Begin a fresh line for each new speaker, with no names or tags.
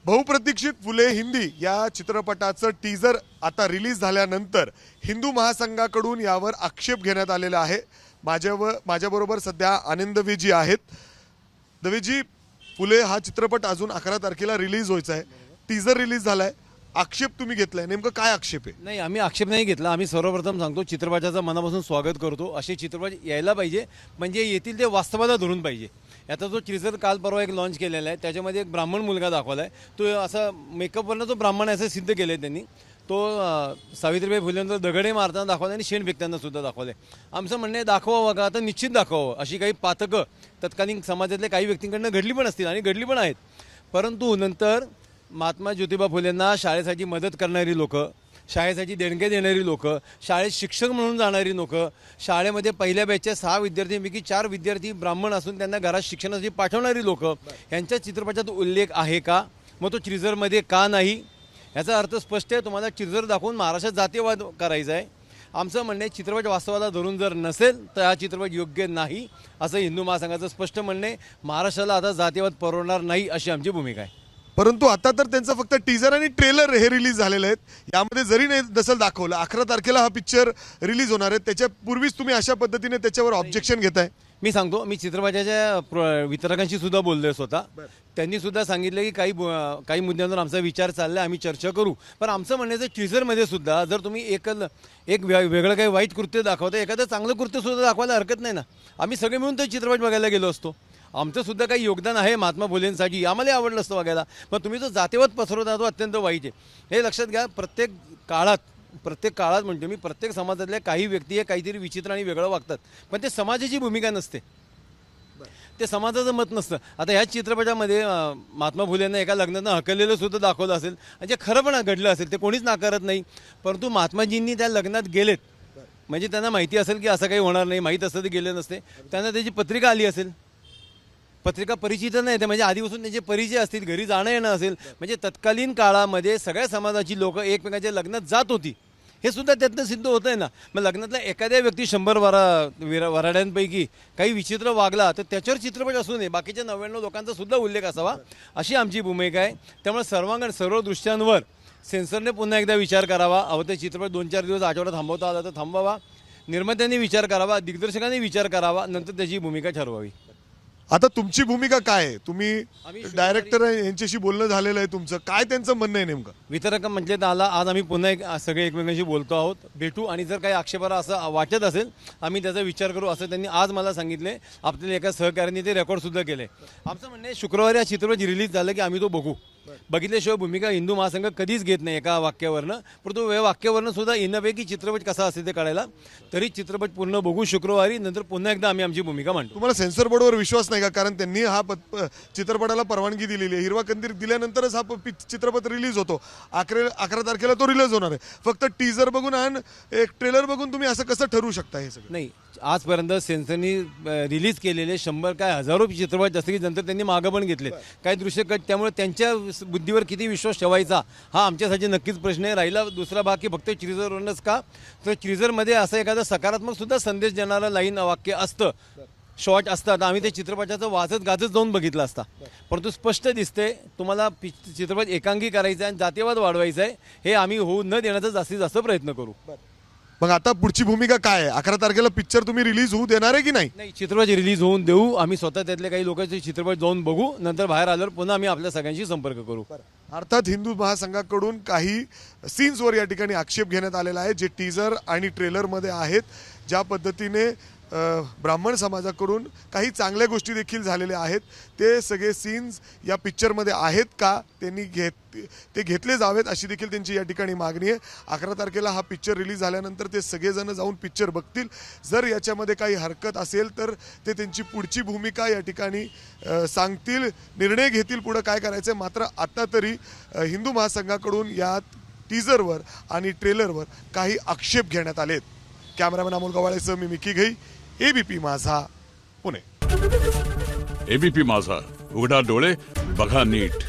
बहुप्रतीक्षित फुले हिंदी या चित्रपटाचं टीजर आता रिलीज झाल्यानंतर हिंदू महासंघाकडून यावर आक्षेप घेण्यात आलेला आहे। माझ्याबरोबर सध्या आनंद दवेजी आहेत। दवेजी, फुले हा चित्रपट अजून 11 तारखेला रिलीज व्हायचा आहे, टीजर रिलीज झालाय, आक्षेप तुम्ही घेतलाय, नेमकं काय आक्षेप आहे?
नाही, आम्ही आक्षेप नाही घेतला। आम्ही सर्वप्रथम सांगतो चित्रपटाचं मनापासून स्वागत करतो। असे चित्रपट यायला पाहिजे, म्हणजे येतील ते वास्तवाला धरून पाहिजे। याचा जो टीजर काल परवा एक लॉन्च केलेला आहे, त्याच्यामध्ये एक ब्राह्मण मुलगा दाखवला आहे। तो असा मेकअपवरनं तो ब्राह्मण असं सिद्ध केलं आहे त्यांनी। तो सावित्रीबाई फुलेंवर दगडे मारताना दाखवला आणि शेण फेकताना सुद्धा दाखवलं आहे। आमचं म्हणणं आहे दाखवावं का, तर निश्चित दाखवावं। अशी काही पातकं तत्कालीन समाजातले काही व्यक्तींकडनं घडली पण असतील आणि घडली पण आहेत, परंतु नंतर महात्मा ज्योतिबा फुलेंना शाळेसाठी मदत करणारी लोक, शाळेसाठी देणगे देणारी लोक, शाळेत शिक्षक म्हणून जाणारी लोक, शाळेमध्ये पहिल्या बॅचच्या 6 विद्यार्थ्यांपैकी 4 विद्यार्थी ब्राह्मण असून त्यांना घरात शिक्षणासाठी पाठवणारी लोक, यांच्या चित्रपटात उल्लेख आहे का? मग तो टीजरमध्ये का नाही? याचा अर्थ स्पष्ट आहे, तुम्हाला टीजर दाखवून महाराष्ट्रात जातीयवाद करायचा आहे। आमचं म्हणणं आहे चित्रपट वास्तवाला धरून जर नसेल तर हा चित्रपट योग्य नाही, असं हिंदू महासंघाचं स्पष्ट म्हणणं आहे। महाराष्ट्राला आता जातीयवाद परवडणार नाही अशी आमची भूमिका आहे।
परंतु आता तर त्यांचं फक्त टीजर आणि ट्रेलर हे रिलीज झालेले आहेत। यामध्ये जरी नाही नसेल दाखवलं, 11 तारखेला हा पिक्चर रिलीज होणार आहे, त्याच्या पूर्वीच तुम्ही अशा पद्धतीने त्याच्यावर ऑब्जेक्शन घेताय?
मी सांगतो, मी चित्रपटाच्या वितरकांशी सुद्धा बोललोय स्वतः। त्यांनी सुद्धा सांगितलं की काही मुद्द्यांवर आमचा विचार चाललाय, आम्ही चर्चा करू। पण आमचं म्हणण्याचं टीजरमध्ये सुद्धा जर तुम्ही एक वेगळं काही वाईट कृत्य दाखवता, एखादं चांगलं कृत्य सुद्धा दाखवायला हरकत नाही ना। आम्ही सगळे मिळून तो चित्रपट बघायला गेलो असतो, आमचं सुद्धा काही योगदान आहे महात्मा फुलेंसाठी, आम्हाला आवडलं असतं बघायला। पण तुम्ही जो जातीवाद पसरवता तो अत्यंत वाईट आहे, हे लक्षात घ्या। प्रत्येक काळात म्हणतो मी, प्रत्येक समाजातल्या काही व्यक्ती हे काहीतरी विचित्र आणि वेगळं वागतात, पण ते समाजाची भूमिका नसते, ते समाजाचं मत नसतं। आता ह्याच चित्रपटामध्ये महात्मा फुलेंना एका लग्नानं हकललेलं सुद्धा दाखवलं असेल, म्हणजे खरं पण घडलं असेल, ते कोणीच नाकारत नाही। परंतु महात्माजींनी त्या लग्नात गेलेत, म्हणजे त्यांना माहिती असेल की असं काही होणार नाही, माहीत असतं ते गेले नसते। त्यांना त्याची पत्रिका आली असेल, पत्रिका परिचित नाही ते, म्हणजे आधीपासून त्यांचे परिचय असतील, घरी जाणं येणं असेल, म्हणजे तत्कालीन काळामध्ये सगळ्या समाजाची लोक एकमेकांच्या लग्नात जात होती, हे सुद्धा त्यातनं सिद्ध होत आहे ना। मग लग्नातल्या एखाद्या व्यक्ती 100 वराड्यांपैकी काही विचित्र वागला तर त्याच्यावर चित्रपट असू नये, बाकीच्या 99 लोकांचा सुद्धा उल्लेख असावा, अशी आमची भूमिका आहे। त्यामुळे सर्व दृष्ट्यांवर सेन्सरने पुन्हा एकदा विचार करावा। अहो, ते चित्रपट 2-4 दिवस आठवडा थांबवता आला तर थांबवावा, निर्मात्यांनी विचार करावा, दिग्दर्शकांनी विचार करावा, नंतर त्याची भूमिका ठरवावी।
आता तुमची भूमिका काय आहे? तुम्ही डायरेक्टर यांच्याशी बोलणं झालेलं आहे तुमचं, काय त्यांचं म्हणणं आहे नेमकं?
वितरक म्हटले तर आज आम्ही पुन्हा सगळे एकमेकांशी बोलतो आहोत, भेटू, आणि जर काही आक्षेपार्ह असं वाटत असेल आम्ही त्याचा विचार करू, असं त्यांनी आज मला सांगितले। आपल्याला एका सहकार्याने ते रेकॉर्ड सुद्धा केले। आमचं म्हणणं आहे शुक्रवारी हा चित्रपट रिलीज झालं की आम्ही तो बघू, बघितल्याशिवाय भूमिका हिंदू महासंघ कधीच घेत नाही एका वाक्यावरनं, परंतु वाक्यावरनं सुद्धा येण्यापैकी चित्रपट कसा असेल ते कळायला, तरी चित्रपट पूर्ण बघू शुक्रवारी, नंतर पुन्हा एकदा आम्ही आमची भूमिका मांडू।
तुम्हाला सेन्सर बोर्डवर विश्वास नाही का? कारण त्यांनी हा चित्रपटाला परवानगी दिलेली आहे, हिरवा कंदील दिल्यानंतरच हा चित्रपट रिलीज होतो। 11 तारखेला तो रिलीज होणार आहे। फक्त टीजर बघून आणि एक ट्रेलर बघून तुम्ही असं कसं ठरवू शकता हे सगळं?
नाही, आजपर्यंत सेन्सरनी रिलीज केलेले 100 काय हजारो चित्रपट असते की नंतर त्यांनी मागं पण घेतले काही दृश्य कट, त्यामुळे त्यांच्या बुद्धीवर किती विश्वास ठेवायचा हा आमच्यासाठी नक्कीच प्रश्न आहे। राहिला दुसरा भाग की फक्त टीजरवरूनच का, तर टीजरमध्ये असं एखादा सकारात्मक सुद्धा संदेश देणारा लाईन वाक्य असतं, शॉर्ट असतात, आम्ही ते चित्रपटाचं वाजत गाजत जाऊन बघितलं असता, परंतु स्पष्ट दिसते तुम्हाला चित्रपट एकांगी करायचा आहे आणि जातीयवाद वाढवायचा आहे, हे आम्ही होऊ न देण्याचा जास्तीत जास्त प्रयत्न करू।
मग आता पुढची भूमिका काय आहे? 11 तारखेला पिक्चर तुम्ही रिलीज होऊ देणार आहे की नाही?
नाही, चित्रपट रिलीज होऊन देऊ, आम्ही स्वतः त्यातले काही लोकांचे चित्रपट जाऊन बघू, नंतर बाहेर आल्यावर पुन्हा आम्ही आपल्या सगळ्यांशी संपर्क करू।
अर्थात हिंदू महासंघाकडून काही सीन्सवर या ठिकाणी आक्षेप घेण्यात आलेला आहे, जे टीजर आणि ट्रेलरमध्ये आहेत। ज्या पद्धतीने ब्राह्मण समाजाकडून काही चांगल्या गोष्टी देखील झालेल्या आहेत, ते सगळे सीन्स या पिक्चरमध्ये आहेत का, त्यांनी ते घेतले जावेत अशी देखील त्यांची या ठिकाणी मागणी आहे। 11 तारखेला हा पिक्चर रिलीज झाल्यानंतर ते सगळेजण जाऊन पिक्चर बघतील, जर याच्यामध्ये काही हरकत असेल तर ते त्यांची पुढची भूमिका या ठिकाणी सांगतील, निर्णय घेतील पुढं काय करायचं आहे। मात्र आता तरी हिंदू महासंघाकडून या टीजरवर आणि ट्रेलरवर काही आक्षेप घेण्यात आलेत। कॅमेरामॅन अमोल गवाळेसह मी मिकी घई, एबीपी माझा, पुणे।
एबीपी माझा, उघडा डोळे बघा नीट।